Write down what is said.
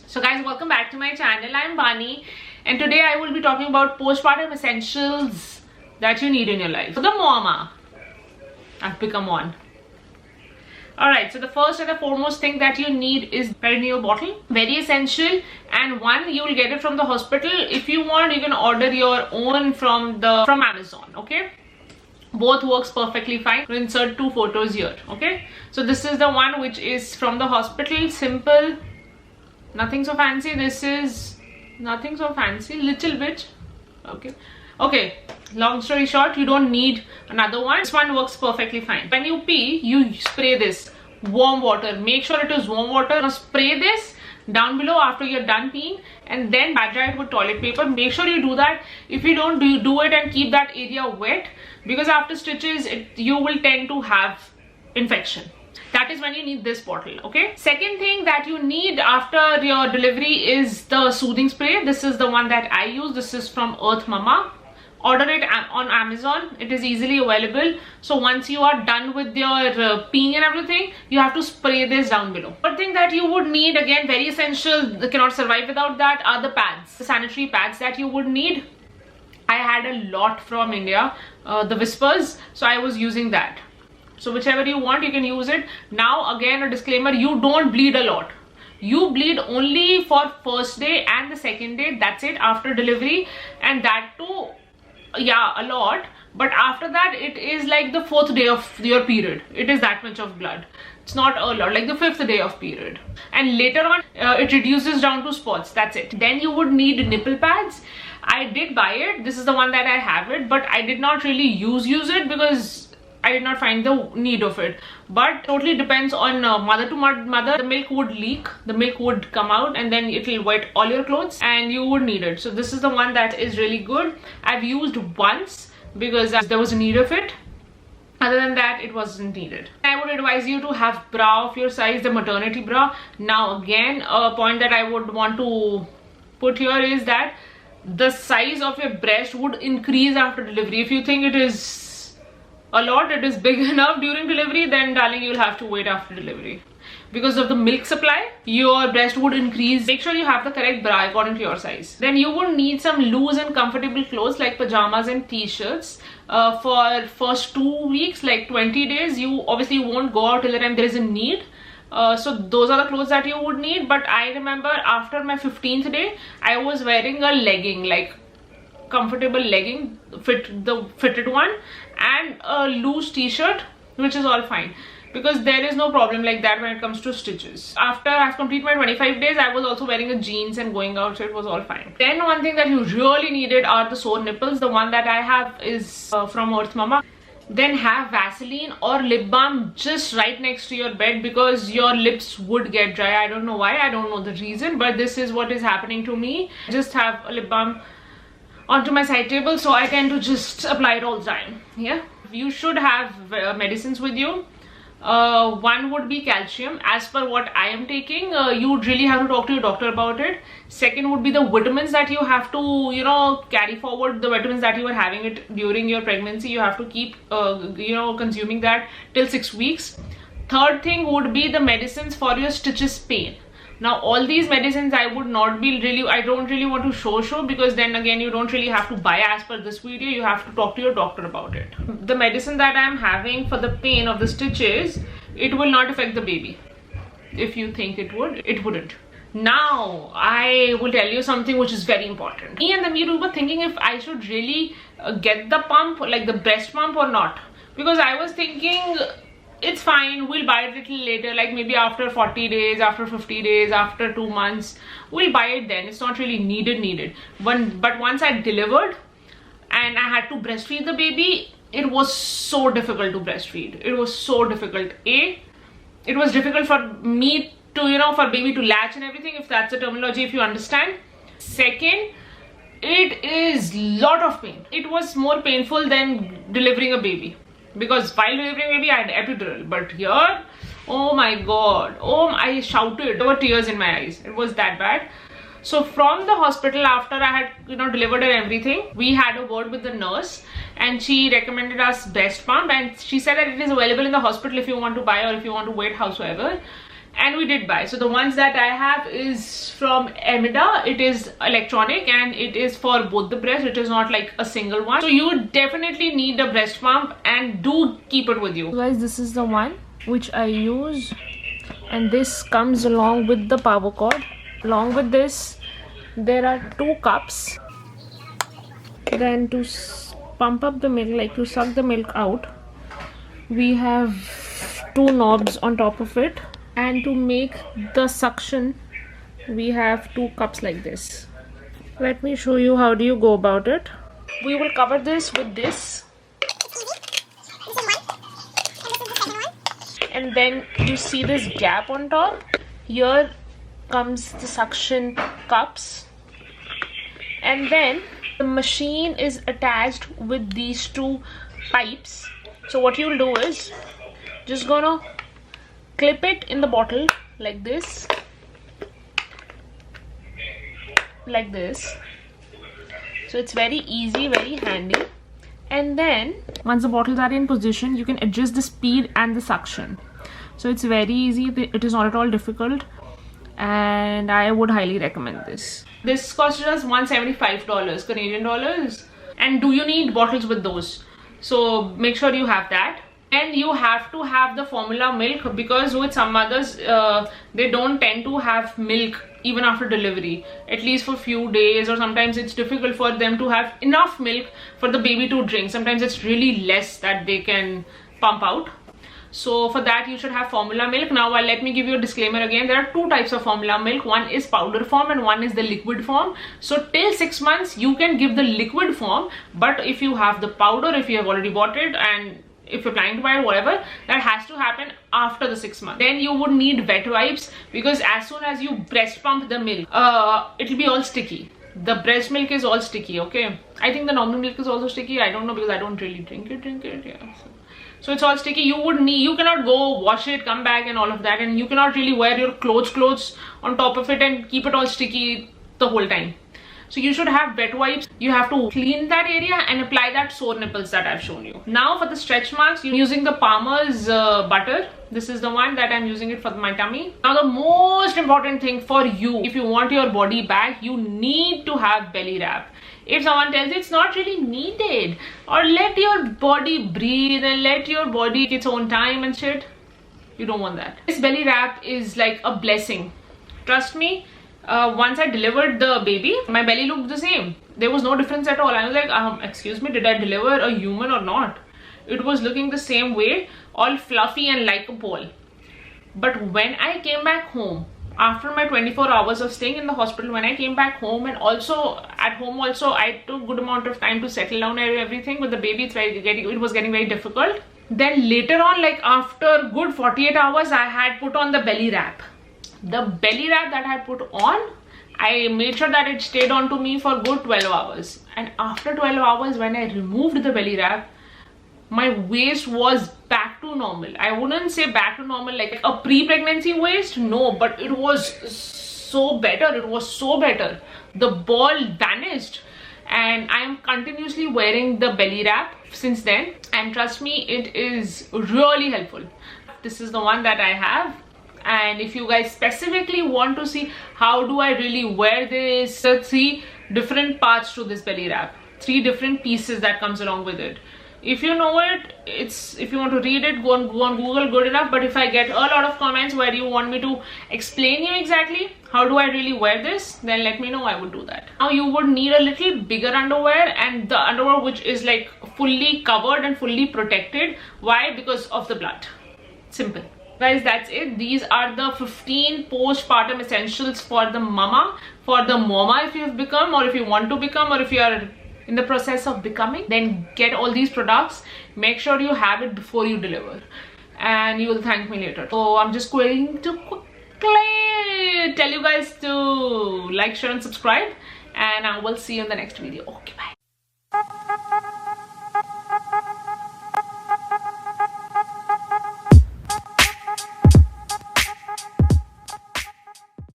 So guys, welcome back to my channel. I'm Bani and today I will be talking about postpartum essentials that you need in your life. For the mama, I've become one. Alright, so the first and the foremost thing that you need is perineal bottle. Very essential, and one, you will get it from the hospital. If you want, you can order your own from Amazon, okay? Both works perfectly fine. We'll insert 2 photos here, okay? So this is the one which is from the hospital. Simple, nothing so fancy. This is nothing so fancy, little bit, okay. Long story short, you don't need another one. This one works perfectly fine. When you pee, you spray this warm water. Make sure it is warm water. Now spray this down below after you're done peeing, and then pat dry it with toilet paper. Make sure you do that. If you don't do it and keep that area wet, because after stitches you will tend to have infection. That is when you need this bottle, okay? Second thing that you need after your delivery is the soothing spray. This is the one that I use. This is from Earth Mama. Order it on Amazon. It is easily available. So once you are done with your peeing and everything, you have to spray this down below. One thing that you would need, again very essential, cannot survive without that, are the pads, the sanitary pads that you would need. I had a lot from India, the Whispers, so I was using that. So whichever you want, you can use it. Now again, a disclaimer, you don't bleed a lot. You bleed only for first day and the second day, that's it, after delivery, and that too, yeah, a lot. But after that, it is like the 4th day of your period. It is that much of blood. It's not a lot, like the 5th day of period. And later on, it reduces down to spots, that's it. Then you would need nipple pads. I did buy it. This is the one that I have it, but I did not really use it because I did not find the need of it. But totally depends on mother to mother. The milk would leak, the milk would come out, and then it will wet all your clothes and you would need it. So this is the one that is really good. I've used once because there was a need of it. Other than that, it wasn't needed. I would advise you to have bra of your size, the maternity bra. Now again, a point that I would want to put here is that the size of your breast would increase after delivery. If you think it is a lot, it is big enough during delivery, then darling, you'll have to wait after delivery. Because of the milk supply, your breast would increase. Make sure you have the correct bra according to your size. Then you would need some loose and comfortable clothes like pajamas and t-shirts for first 2 weeks, like 20 days. You obviously won't go out till the time there is a need. So those are the clothes that you would need. But I remember after my 15th day, I was wearing a legging, like comfortable legging, fitted one, and a loose t-shirt, which is all fine because there is no problem like that when it comes to stitches. After I've completed my 25 days, I was also wearing a jeans and going out, so it was all fine. Then one thing that you really needed are the sore nipples. The one that I have is from Earth Mama. Then have Vaseline or lip balm just right next to your bed because your lips would get dry. I don't know why, I don't know the reason, but this is what is happening to me. Just have a lip balm onto my side table, so I tend to just apply it all the time. Yeah, you should have medicines with you. One would be calcium. As per what I am taking, you would really have to talk to your doctor about it. Second would be the vitamins that you have to, carry forward. The vitamins that you were having it during your pregnancy, you have to keep, consuming that till 6 weeks. Third thing would be the medicines for your stitches pain. Now all these medicines I would not be I don't really want to show because then again you don't really have to buy as per this video. You have to talk to your doctor about it. The medicine that I am having for the pain of the stitches, it will not affect the baby. If you think it would, it wouldn't. Now I will tell you something which is very important. Me and the Meeru were thinking if I should really get the pump, like the breast pump, or not, because I was thinking it's fine, we'll buy it a little later, like maybe after 40 days, after 50 days, after 2 months, we'll buy it then. It's not really needed. But once I delivered and I had to breastfeed the baby, it was so difficult to breastfeed. It was so difficult. It was difficult for me to, for baby to latch and everything, if that's the terminology, if you understand. Second, it is lot of pain. It was more painful than delivering a baby. Because while delivering baby, I had epidural, but here, oh my god, I shouted. There were tears in my eyes. It was that bad. So from the hospital, after I had delivered and everything, we had a word with the nurse and she recommended us breast pump, and she said that it is available in the hospital if you want to buy or if you want to wait, howsoever. and we did buy. So the ones that I have is from Emida. It is electronic and it is for both the breasts. It is not like a single one. So you definitely need a breast pump and do keep it with you. Guys, this is the one which I use, and this comes along with the power cord. Along with this, there are 2 cups. Then to pump up the milk, like to suck the milk out, we have 2 knobs on top of it. And to make the suction, we have 2 cups like this. Let me show you how do you go about it. We will cover this with this. And then you see this gap on top. Here comes the suction cups. And then the machine is attached with these 2 pipes. So what you'll do is just gonna clip it in the bottle like this, so it's very easy, very handy. And then once the bottles are in position, you can adjust the speed and the suction. So it's very easy, it is not at all difficult, and I would highly recommend this. This cost us $175 Canadian dollars. And do you need bottles with those? So make sure you have that. And you have to have the formula milk, because with some mothers they don't tend to have milk even after delivery, at least for few days, or sometimes it's difficult for them to have enough milk for the baby to drink. Sometimes it's really less that they can pump out. So for that you should have formula milk. Now let me give you a disclaimer again. There are 2 types of formula milk. One is powder form and one is the liquid form. So till 6 months you can give the liquid form, but if you have the powder, if you have already bought it, and if you're planning to buy it, whatever, that has to happen after the 6 months. Then you would need wet wipes, because as soon as you breast pump the milk, it'll be all sticky. The breast milk is all sticky, okay? I think the normal milk is also sticky. I don't know, because I don't really drink it, yeah. So it's all sticky. You cannot go wash it, come back and all of that, and you cannot really wear your clothes on top of it and keep it all sticky the whole time. So you should have wet wipes. You have to clean that area and apply that sore nipples that I've shown you. Now for the stretch marks, you're using the Palmer's butter. This is the one that I'm using it for my tummy. Now the most important thing for you, if you want your body back, you need to have belly wrap. If someone tells you it's not really needed, or let your body breathe and let your body take its own time and shit, you don't want that. This belly wrap is like a blessing. Trust me. Once I delivered the baby, my belly looked the same. There was no difference at all. I was like, excuse me, did I deliver a human or not? It was looking the same way, all fluffy and like a ball. But when I came back home, after my 24 hours of staying in the hospital, when I came back home, and also at home also, I took good amount of time to settle down and everything with the baby. It was getting very difficult. Then later on, like after good 48 hours, I had put on the belly wrap. The belly wrap that I put on, I made sure that it stayed on to me for good 12 hours. And after 12 hours, when I removed the belly wrap, my waist was back to normal. I wouldn't say back to normal like a pre-pregnancy waist, no, but it was so better. It was so better. The ball vanished, and I am continuously wearing the belly wrap since then, and trust me, it is really helpful. This is the one that I have. And if you guys specifically want to see how do I really wear this, there are 3 different parts to this belly wrap, 3 different pieces that comes along with it. If you know it, if you want to read it, go on Google, good enough. But if I get a lot of comments where you want me to explain you exactly how do I really wear this, then let me know, I would do that. Now you would need a little bigger underwear, and the underwear which is like fully covered and fully protected. Why? Because of the blood. Simple. Guys, that's it. These are the 15 postpartum essentials for the mama, for the mama if you have become, or if you want to become, or if you are in the process of becoming. Then get all these products. Make sure you have it before you deliver, and you will thank me later. So I'm just going to quickly tell you guys to like, share and subscribe, and I will see you in the next video. Okay, bye.